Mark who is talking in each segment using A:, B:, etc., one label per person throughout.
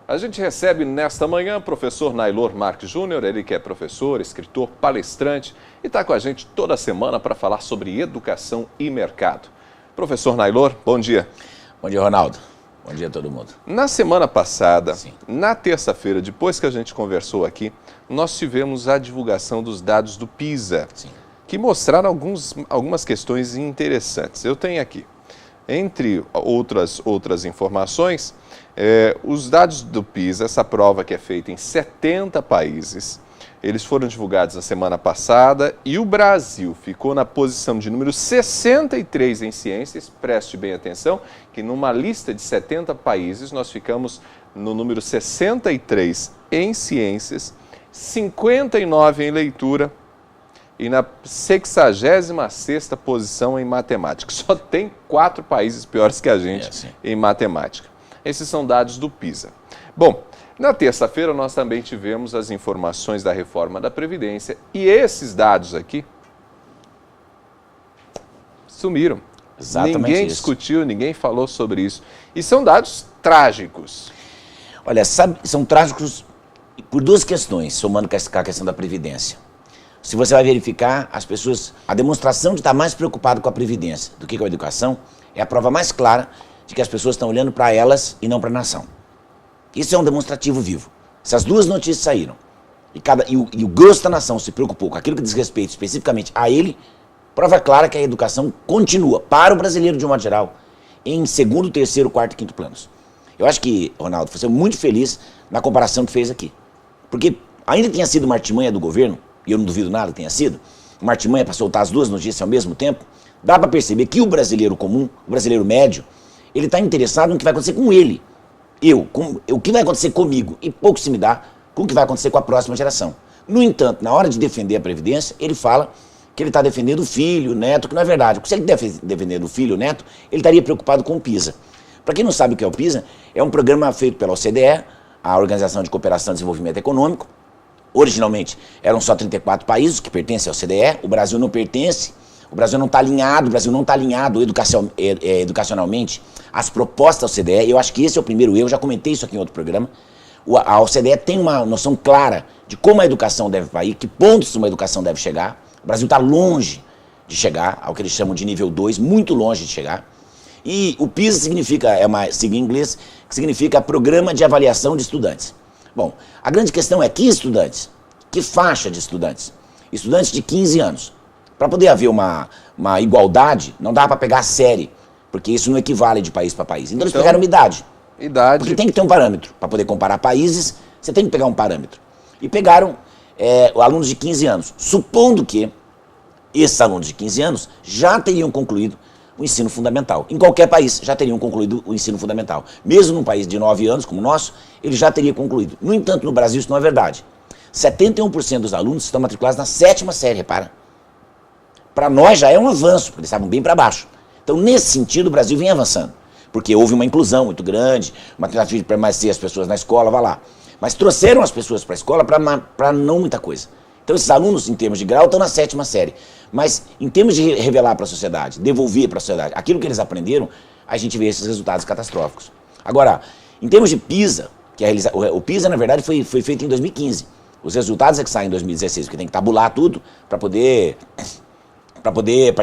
A: A gente recebe nesta manhã o professor Nailor Marques Júnior, ele que é professor, escritor, palestrante e está com a gente toda semana para falar sobre educação e mercado. Professor Nailor, bom dia.
B: Bom dia, Ronaldo. Bom dia a todo mundo.
A: Na semana passada, na terça-feira, depois que a gente conversou aqui, nós tivemos a divulgação dos dados do PISA, que mostraram algumas questões interessantes. Eu tenho aqui, entre outras informações, os dados do PISA, essa prova que é feita em 70 países, eles foram divulgados na semana passada e o Brasil ficou na posição de número 63 em ciências. Preste bem atenção que numa lista de 70 países nós ficamos no número 63 em ciências, 59 em leitura e na 66ª posição em matemática. Só tem 4 países piores que a gente em matemática. Esses são dados do PISA. Bom, na terça-feira nós também tivemos as informações da reforma da Previdência e esses dados aqui sumiram.
B: Exatamente.
A: Ninguém discutiu, ninguém falou sobre isso. E são dados trágicos.
B: Olha, são trágicos por duas questões, somando com a questão da Previdência. Se você vai verificar, a demonstração de estar mais preocupado com a Previdência do que com a educação é a prova mais clara de que as pessoas estão olhando para elas e não para a nação. Isso é um demonstrativo vivo. Essas duas notícias saíram e o grosso da nação se preocupou com aquilo que diz respeito especificamente a ele, prova clara que a educação continua, para o brasileiro de um modo geral, em segundo, terceiro, quarto e quinto planos. Eu acho que, Ronaldo, você é muito feliz na comparação que fez aqui. Porque ainda tenha sido uma artimanha do governo, e eu não duvido nada que tenha sido, uma artimanha para soltar as duas notícias ao mesmo tempo, dá para perceber que o brasileiro comum, o brasileiro médio, ele está interessado no que vai acontecer com ele. O que vai acontecer comigo, e pouco se me dá com o que vai acontecer com a próxima geração. No entanto, na hora de defender a Previdência, ele fala que ele está defendendo o filho, o neto, que não é verdade. Se ele defendendo o filho, o neto, ele estaria preocupado com o PISA. Para quem não sabe o que é o PISA, é um programa feito pela OCDE, a Organização de Cooperação e Desenvolvimento Econômico. Originalmente eram só 34 países que pertencem à OCDE, o Brasil não pertence. O Brasil não está alinhado, educacionalmente às propostas da OCDE. Eu acho que esse é o primeiro erro, já comentei isso aqui em outro programa. A OCDE tem uma noção clara de como a educação deve ir, que pontos uma educação deve chegar. O Brasil está longe de chegar ao que eles chamam de nível 2, muito longe de chegar. E o PISA é uma sigla em inglês, que significa Programa de Avaliação de Estudantes. Bom, a grande questão é que estudantes, que faixa de estudantes? Estudantes de 15 anos. Para poder haver uma igualdade, não dá para pegar a série, porque isso não equivale de país para país. Então eles pegaram uma idade. Porque tem que ter um parâmetro. Para poder comparar países, você tem que pegar um parâmetro. E pegaram alunos de 15 anos, supondo que esses alunos de 15 anos já teriam concluído o ensino fundamental. Em qualquer país já teriam concluído o ensino fundamental. Mesmo num país de 9 anos como o nosso, ele já teria concluído. No entanto, no Brasil isso não é verdade. 71% dos alunos estão matriculados na 7ª série, repara. Para nós já é um avanço, porque eles estavam bem para baixo. Então, nesse sentido, o Brasil vem avançando. Porque houve uma inclusão muito grande, uma tentativa de permanecer as pessoas na escola, vai lá. Mas trouxeram as pessoas para a escola para não muita coisa. Então, esses alunos, em termos de grau, estão na 7ª série. Mas, em termos de revelar para a sociedade, devolver para a sociedade aquilo que eles aprenderam, a gente vê esses resultados catastróficos. Agora, em termos de PISA, o PISA, na verdade, foi feito em 2015. Os resultados é que saem em 2016, porque tem que tabular tudo para a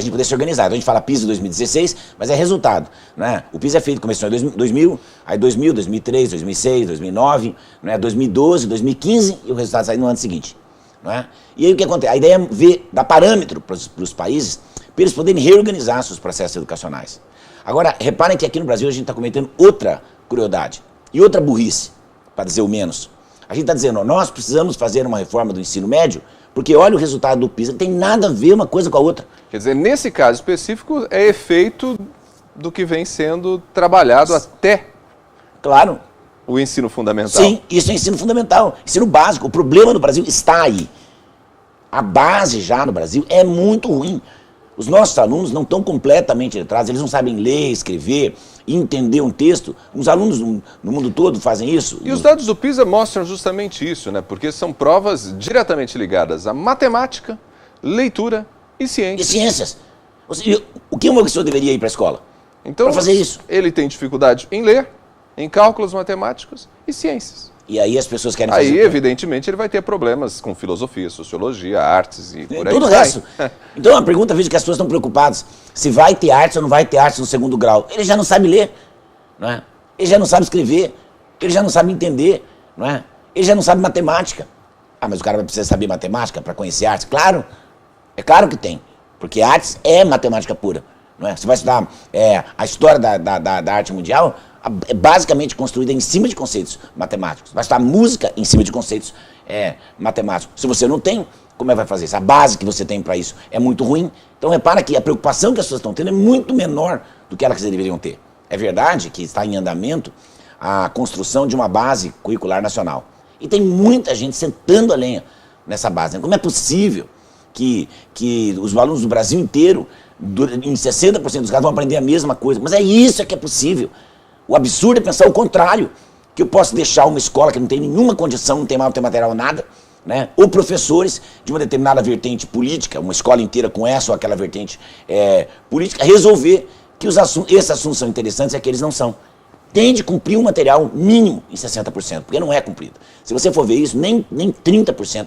B: gente poder se organizar. Então a gente fala PISA 2016, mas é resultado, né? O PISA é feito, começou em 2000, aí 2000, 2003, 2006, 2009, né? 2012, 2015 e o resultado sai no ano seguinte, não é? E aí o que acontece? A ideia é dar parâmetro para os países, para eles poderem reorganizar seus processos educacionais. Agora, reparem que aqui no Brasil a gente está cometendo outra crueldade e outra burrice, para dizer o menos. A gente está dizendo, nós precisamos fazer uma reforma do ensino médio, porque olha o resultado do PISA, não tem nada a ver uma coisa com a outra.
A: Quer dizer, nesse caso específico, é efeito do que vem sendo trabalhado até o ensino fundamental.
B: Sim, isso é ensino fundamental, ensino básico. O problema no Brasil está aí. A base já no Brasil é muito ruim. Os nossos alunos não estão completamente letrados, eles não sabem ler, escrever, entender um texto. Os alunos no mundo todo fazem isso.
A: E os dados do PISA mostram justamente isso, né? Porque são provas diretamente ligadas à matemática, leitura e ciências.
B: E ciências. O que uma pessoa deveria ir para a escola?
A: Então,
B: para fazer isso.
A: Ele tem dificuldade em ler, em cálculos matemáticos e ciências.
B: E aí as pessoas querem
A: fazer... Aí, evidentemente, ele vai ter problemas com filosofia, sociologia, artes e por aí.
B: Tudo o resto. Então, a pergunta, veja que as pessoas estão preocupadas. Se vai ter artes ou não vai ter artes no segundo grau. Ele já não sabe ler, não é? Ele já não sabe escrever, ele já não sabe entender, não é? Ele já não sabe matemática. Ah, mas o cara vai precisar saber matemática para conhecer artes? Claro, é claro que tem. Porque artes é matemática pura, não é? Você vai estudar a história da arte mundial, é basicamente construída em cima de conceitos matemáticos. Vai estudar música em cima de conceitos matemáticos. Se você não tem, como é que vai fazer isso? A base que você tem para isso é muito ruim. Então repara que a preocupação que as pessoas estão tendo é muito menor do que elas deveriam ter. É verdade que está em andamento a construção de uma base curricular nacional. E tem muita gente sentando a lenha nessa base. Como é possível que os alunos do Brasil inteiro, em 60% dos casos, vão aprender a mesma coisa? Mas é isso que é possível. O absurdo é pensar o contrário, que eu posso deixar uma escola que não tem nenhuma condição, não tem material, nada, né? Ou professores de uma determinada vertente política, uma escola inteira com essa ou aquela vertente política, resolver que esses assuntos são interessantes e aqueles não são. Tem de cumprir um material mínimo em 60%, porque não é cumprido. Se você for ver isso, nem 30%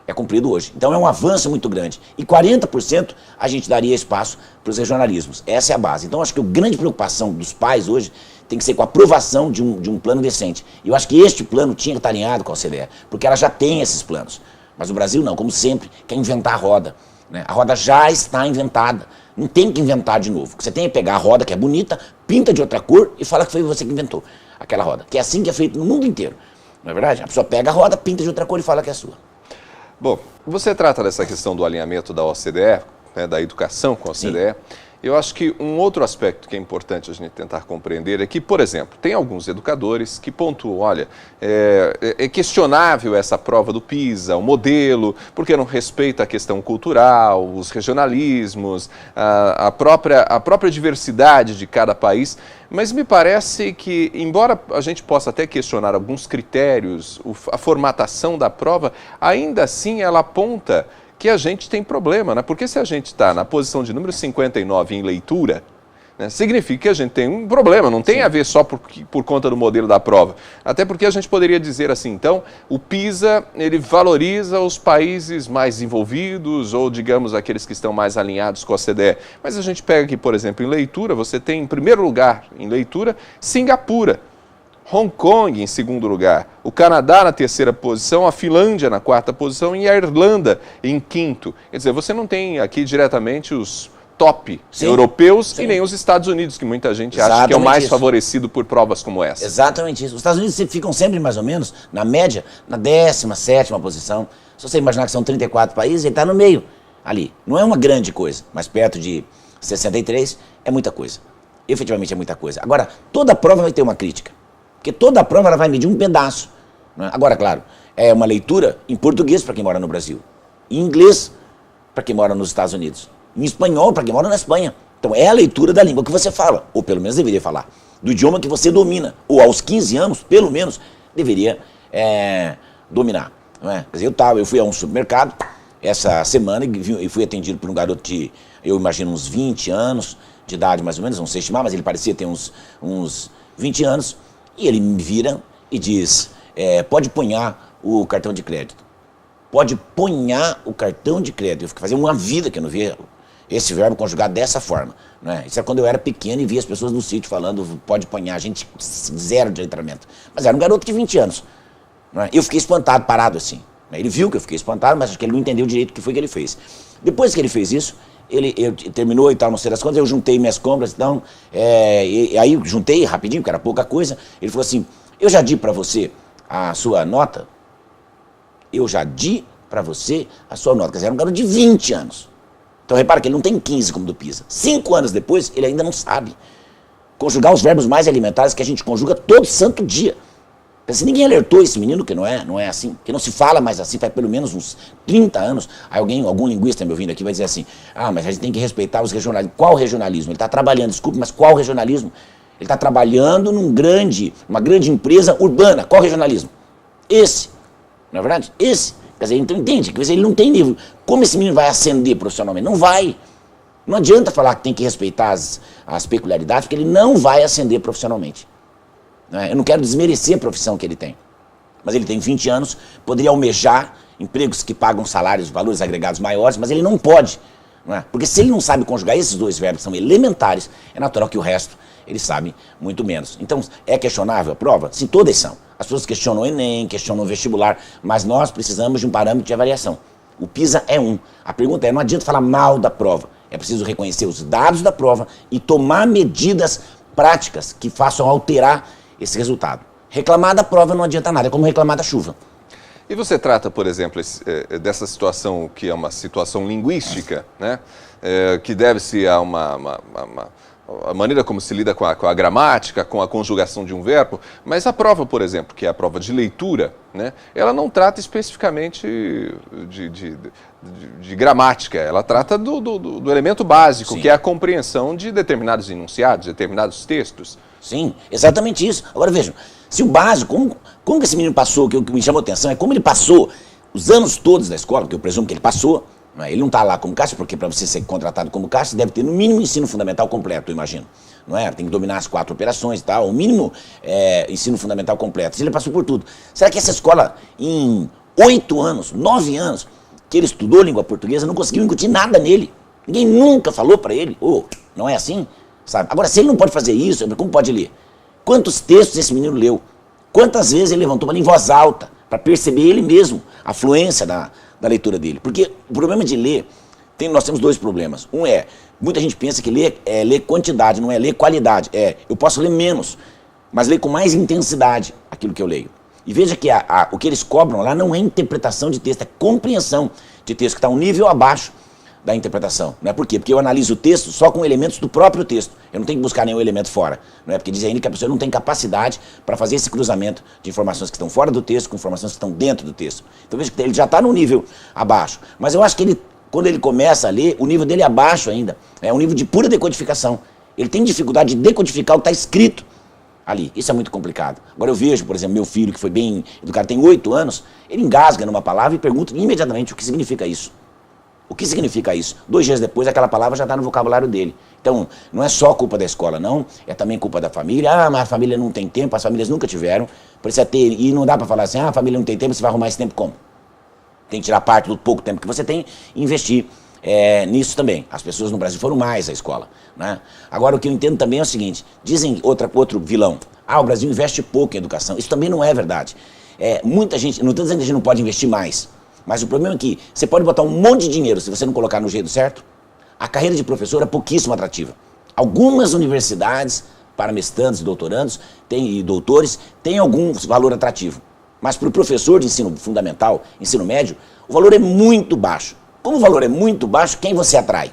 B: é cumprido hoje. Então é um avanço muito grande. E 40% a gente daria espaço para os regionalismos. Essa é a base. Então acho que a grande preocupação dos pais hoje tem que ser com a aprovação de um plano decente. E eu acho que este plano tinha que estar alinhado com a OCDE, porque ela já tem esses planos. Mas o Brasil não, como sempre, quer inventar a roda, né? A roda já está inventada. Não tem que inventar de novo. Você tem que pegar a roda que é bonita, pinta de outra cor e fala que foi você que inventou aquela roda. Que é assim que é feito no mundo inteiro. Não é verdade? A pessoa pega a roda, pinta de outra cor e fala que é sua.
A: Bom, você trata dessa questão do alinhamento da OCDE, né, da educação com a OCDE. Sim. Eu acho que um outro aspecto que é importante a gente tentar compreender é que, por exemplo, tem alguns educadores que pontuam, olha, é questionável essa prova do PISA, o modelo, porque não respeita a questão cultural, os regionalismos, a própria diversidade de cada país, mas me parece que, embora a gente possa até questionar alguns critérios, a formatação da prova, ainda assim ela aponta que a gente tem problema, né? Porque se a gente está na posição de número 59 em leitura, né, significa que a gente tem um problema, não tem a ver só por conta do modelo da prova. Até porque a gente poderia dizer assim, então, o PISA, ele valoriza os países mais desenvolvidos ou, digamos, aqueles que estão mais alinhados com a OCDE. Mas a gente pega aqui, por exemplo, em leitura, você tem em primeiro lugar em leitura Singapura, Hong Kong em segundo lugar, o Canadá na terceira posição, a Finlândia na quarta posição e a Irlanda em quinto. Quer dizer, você não tem aqui diretamente os top europeus e nem os Estados Unidos, que muita gente acha que é o mais favorecido por provas como essa.
B: Exatamente isso. Os Estados Unidos ficam sempre mais ou menos, na média, na 17ª posição. Se você imaginar que são 34 países, ele está no meio ali. Não é uma grande coisa, mas perto de 63 é muita coisa. Efetivamente é muita coisa. Agora, toda prova vai ter uma crítica. Porque toda prova ela vai medir um pedaço. Né? Agora, claro, é uma leitura em português para quem mora no Brasil, em inglês para quem mora nos Estados Unidos, em espanhol para quem mora na Espanha. Então é a leitura da língua que você fala, ou pelo menos deveria falar, do idioma que você domina, ou aos 15 anos, pelo menos, deveria dominar. Não é? Quer dizer, eu fui a um supermercado essa semana e fui atendido por um garoto de, eu imagino, uns 20 anos de idade mais ou menos, não sei estimar, mas ele parecia ter uns 20 anos. E ele me vira e diz, pode ponhar o cartão de crédito. Pode ponhar o cartão de crédito. Eu fiquei fazendo uma vida que eu não via esse verbo conjugado dessa forma. Né? Isso é quando eu era pequeno e via as pessoas no sítio falando, pode ponhar, gente zero de letramento. Mas era um garoto de 20 anos. Né? Eu fiquei espantado, parado assim. Ele viu que eu fiquei espantado, mas acho que ele não entendeu direito o que foi que ele fez. Depois que ele fez isso, ele terminou e tal, não sei das contas, eu juntei minhas compras, então, e aí juntei rapidinho, porque era pouca coisa. Ele falou assim, eu já di para você a sua nota? Eu já di para você a sua nota. Quer dizer, era um garoto de 20 anos. Então repara que ele não tem 15 como do PISA. 5 anos depois, ele ainda não sabe conjugar os verbos mais elementares que a gente conjuga todo santo dia. Se ninguém alertou esse menino que não é assim, que não se fala mais assim, faz pelo menos uns 30 anos, algum linguista me ouvindo aqui vai dizer assim, mas a gente tem que respeitar os regionalismos. Qual regionalismo? Ele está trabalhando, desculpe, mas qual regionalismo? Ele está trabalhando numa grande empresa urbana. Qual regionalismo? Esse, não é verdade? Esse. Quer dizer, então entende, que ele não tem nível. Como esse menino vai ascender profissionalmente? Não vai. Não adianta falar que tem que respeitar as peculiaridades, porque ele não vai ascender profissionalmente. Eu não quero desmerecer a profissão que ele tem. Mas ele tem 20 anos, poderia almejar empregos que pagam salários, valores agregados maiores, mas ele não pode. Porque se ele não sabe conjugar esses dois verbos que são elementares, é natural que o resto ele sabe muito menos. Então, é questionável a prova? Sim, todas são. As pessoas questionam o Enem, questionam o vestibular, mas nós precisamos de um parâmetro de avaliação. O PISA é um. A pergunta é, não adianta falar mal da prova. É preciso reconhecer os dados da prova e tomar medidas práticas que façam alterar esse resultado. Reclamar da prova não adianta nada, é como reclamar da chuva.
A: E você trata, por exemplo, dessa situação que é uma situação linguística, né? Que deve-se a a maneira como se lida com a gramática, com a conjugação de um verbo, mas a prova, por exemplo, que é a prova de leitura, né? Ela não trata especificamente de gramática, ela trata do elemento básico, que é a compreensão de determinados enunciados, determinados textos.
B: Sim, exatamente isso. Agora vejam, se o básico, como que esse menino passou, que me chamou a atenção, é como ele passou os anos todos da escola, porque eu presumo que ele passou, ele não está lá como caixa, porque para você ser contratado como caixa, deve ter no mínimo ensino fundamental completo, eu imagino. Tem que dominar as 4 operações e tal, o mínimo ensino fundamental completo. Se ele passou por tudo, será que essa escola, em 8 anos, 9 anos, que ele estudou língua portuguesa, não conseguiu incutir nada nele? Ninguém nunca falou para ele, não é assim? Sabe? Agora, se ele não pode fazer isso, como pode ler? Quantos textos esse menino leu? Quantas vezes ele levantou uma em voz alta para perceber ele mesmo a fluência da leitura dele? Porque o problema de ler, nós temos 2 problemas. Um muita gente pensa que ler é ler quantidade, não é ler qualidade. Eu posso ler menos, mas ler com mais intensidade aquilo que eu leio. E veja que o que eles cobram lá não é interpretação de texto, é compreensão de texto, que está um nível abaixo da interpretação. Por quê? Porque eu analiso o texto só com elementos do próprio texto. Eu não tenho que buscar nenhum elemento fora. Porque diz ainda que a pessoa não tem capacidade para fazer esse cruzamento de informações que estão fora do texto com informações que estão dentro do texto. Então veja que ele já está num nível abaixo. Mas eu acho que quando ele começa a ler, o nível dele é abaixo ainda. É um nível de pura decodificação. Ele tem dificuldade de decodificar o que está escrito ali. Isso é muito complicado. Agora eu vejo, por exemplo, meu filho, que foi bem educado, tem 8 anos, ele engasga numa palavra e pergunta imediatamente o que significa isso. O que significa isso? 2 dias depois, aquela palavra já está no vocabulário dele. Então, não é só culpa da escola, não. É também culpa da família. Mas a família não tem tempo, as famílias nunca tiveram. Precisa ter, e não dá para falar assim, a família não tem tempo, você vai arrumar esse tempo como? Tem que tirar parte do pouco tempo que você tem e investir nisso também. As pessoas no Brasil foram mais à escola. Agora, o que eu entendo também é o seguinte, dizem outro vilão, o Brasil investe pouco em educação. Isso também não é verdade. Muita gente, não estou dizendo que a gente não pode investir mais, mas o problema é que você pode botar um monte de dinheiro, se você não colocar no jeito certo, a carreira de professor é pouquíssimo atrativa. Algumas universidades, para mestrandos e doutorandos, e doutores, têm algum valor atrativo. Mas para o professor de ensino fundamental, ensino médio, o valor é muito baixo. Como o valor é muito baixo, quem você atrai?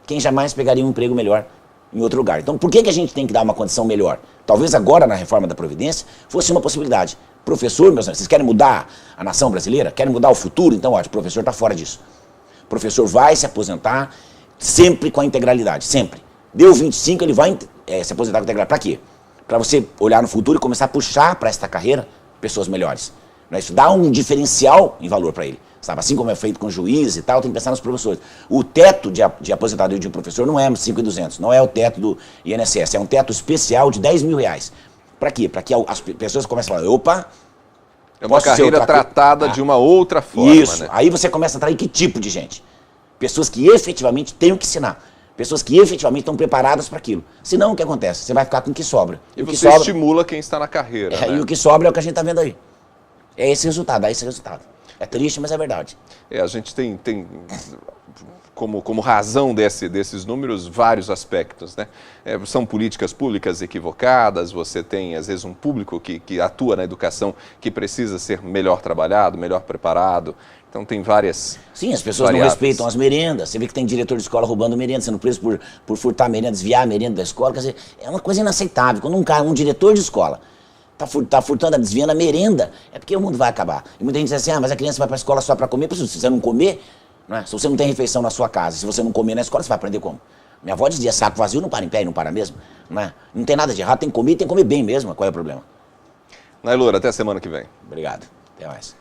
B: Quem jamais pegaria um emprego melhor em outro lugar. Então, por que a gente tem que dar uma condição melhor? Talvez agora, na reforma da Previdência, fosse uma possibilidade. Professor, meus amigos, vocês querem mudar a nação brasileira? Querem mudar o futuro? Então, o professor está fora disso. O professor vai se aposentar sempre com a integralidade, sempre. Deu 25, ele vai se aposentar com a integralidade. Para quê? Para você olhar no futuro e começar a puxar para esta carreira pessoas melhores. Isso dá um diferencial em valor para ele. Sabe? Assim como é feito com juízes e tal, tem que pensar nos professores. O teto de aposentadoria de um professor não é 5.200, não é o teto do INSS, é um teto especial de R$10.000. Para quê? Para que as pessoas comecem a falar, opa...
A: É uma carreira tratada de uma outra forma.
B: Isso, né? Aí você começa a atrair que tipo de gente? Pessoas que efetivamente têm o que ensinar. Pessoas que efetivamente estão preparadas para aquilo. Senão, o que acontece? Você vai ficar com o que sobra.
A: E você estimula quem está na carreira.
B: E o que sobra é o que a gente está vendo aí. É esse resultado, dá esse resultado. É triste, mas é verdade.
A: A gente tem como razão desses números vários aspectos, né? São políticas públicas equivocadas, você tem, às vezes, um público que atua na educação que precisa ser melhor trabalhado, melhor preparado. Então tem várias...
B: Sim, as pessoas não respeitam as merendas. Você vê que tem diretor de escola roubando merenda, sendo preso por furtar merenda, desviar a merenda da escola. Quer dizer, é uma coisa inaceitável. Quando um diretor de escola tá furtando, desviando a merenda, é porque o mundo vai acabar. E muita gente diz assim, mas a criança vai para a escola só para comer. Se você não comer, se você não tem refeição na sua casa, se você não comer na escola, você vai aprender como? Minha avó dizia, saco vazio não para em pé e não para mesmo. Não tem nada de errado, tem que comer bem mesmo. Qual é o problema?
A: Nailor, até a semana que vem.
B: Obrigado. Até mais.